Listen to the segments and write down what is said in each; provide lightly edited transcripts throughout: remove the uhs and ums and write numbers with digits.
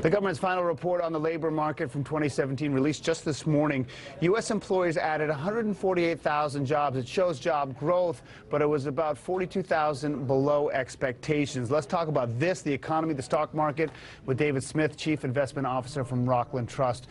The government's final report on the labor market from 2017 released just this morning. U.S. employers added 148,000 jobs. It shows job growth, but it was about 42,000 below expectations. Let's talk about this, the economy, the stock market, with David Smith, Chief Investment Officer from Rockland Trust.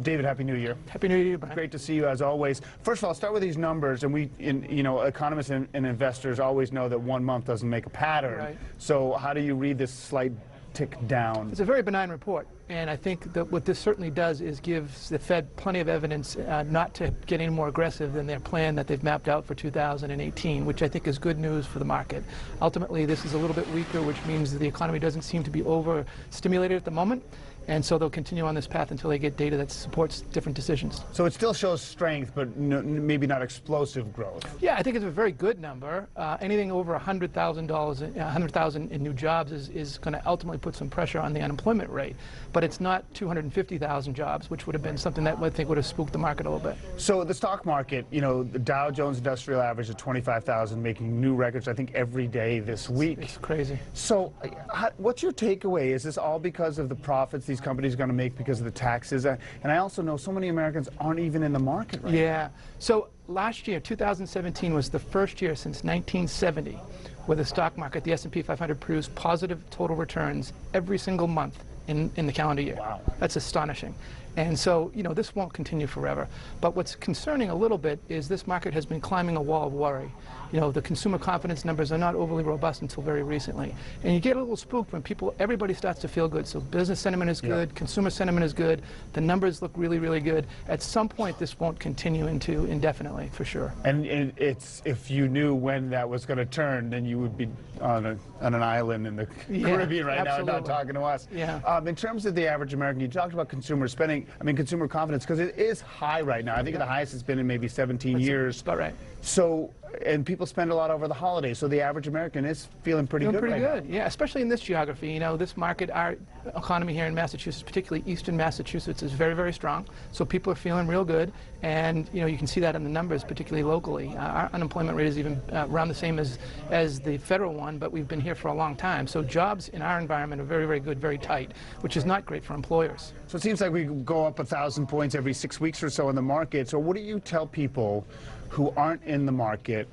David, Happy New Year. Happy New Year, Brian. Great to see you as always. First of all, I'll start with these numbers, and economists and investors always know that 1 month doesn't make a pattern. Right. So how do you read this slight tick down? It's a very benign report, and I think that what this certainly does is gives the Fed plenty of evidence not to get any more aggressive than their plan that they've mapped out for 2018, which I think is good news for the market. Ultimately, this is a little bit weaker, which means that the economy doesn't seem to be overstimulated at the moment, and so they'll continue on this path until they get data that supports different decisions. So it still shows strength, but maybe not explosive growth. Yeah, I think it's a very good number. Anything over $100,000 in new jobs is going to ultimately put some pressure on the unemployment rate. But it's not 250,000 jobs, which would have been something that I think would have spooked the market a little bit. So the stock market, the Dow Jones Industrial Average at 25,000, making new records, I think, every day this week. It's crazy. So what's your takeaway? Is this all because of the profits these companies are going to make because of the taxes? And I also know so many Americans aren't even in the market right now. So last year, 2017, was the first year since 1970 where the stock market, the S&P 500, produced positive total returns every single month in the calendar year. Wow. That's astonishing. And so, this won't continue forever. But what's concerning a little bit is this market has been climbing a wall of worry. The consumer confidence numbers are not overly robust until very recently. And you get a little spooked when everybody starts to feel good. So business sentiment is good, consumer sentiment is good, the numbers look really, really good. At some point, this won't continue into indefinitely, for sure. And if you knew when that was going to turn, then you would be on an island in the Caribbean right now and not talking to us. In terms of the average American, you talked about consumer spending, consumer confidence, because it is high right now. I think the highest it's been in maybe 17 years. That's about right. So, and people spend a lot over the holidays, so the average American is feeling pretty good right now. Yeah, especially in this geography. This market, our economy here in Massachusetts, particularly eastern Massachusetts, is very, very strong. So people are feeling real good, and you can see that in the numbers, particularly locally. Our unemployment rate is even around the same as the federal one, but we've been here for a long time. So jobs in our environment are very, very good, very tight, which is not great for employers. So it seems like we go up 1,000 points every 6 weeks or so in the market. So what do you tell people who aren't in the market,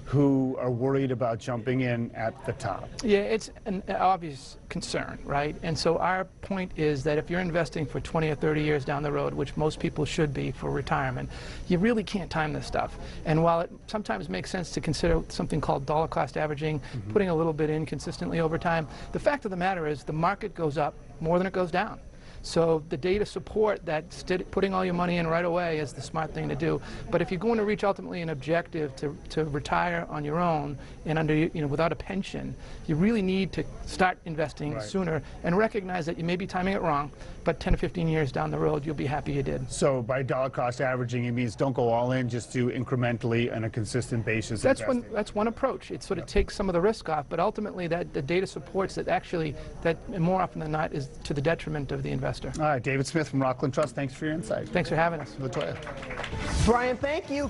who are worried about jumping in at the top? Yeah, it's an obvious concern, right? And so our point is that if you're investing for 20 or 30 years down the road, which most people should be for retirement, you really can't time this stuff. And while it sometimes makes sense to consider something called dollar cost averaging, putting a little bit in consistently over time, the fact of the matter is the market goes up more than it goes down. So the data support that putting all your money in right away is the smart thing to do. But if you're going to reach ultimately an objective to retire on your own and under without a pension, you really need to start investing sooner and recognize that you may be timing it wrong, but 10 or 15 years down the road, you'll be happy you did. So by dollar cost averaging, it means don't go all in, just do incrementally on a consistent basis. That's one approach. It sort of takes some of the risk off, but ultimately the data supports that more often than not is to the detriment of the investor. All right, David Smith from Rockland Trust, thanks for your insight. Thanks for having us. Latoya. Brian, thank you.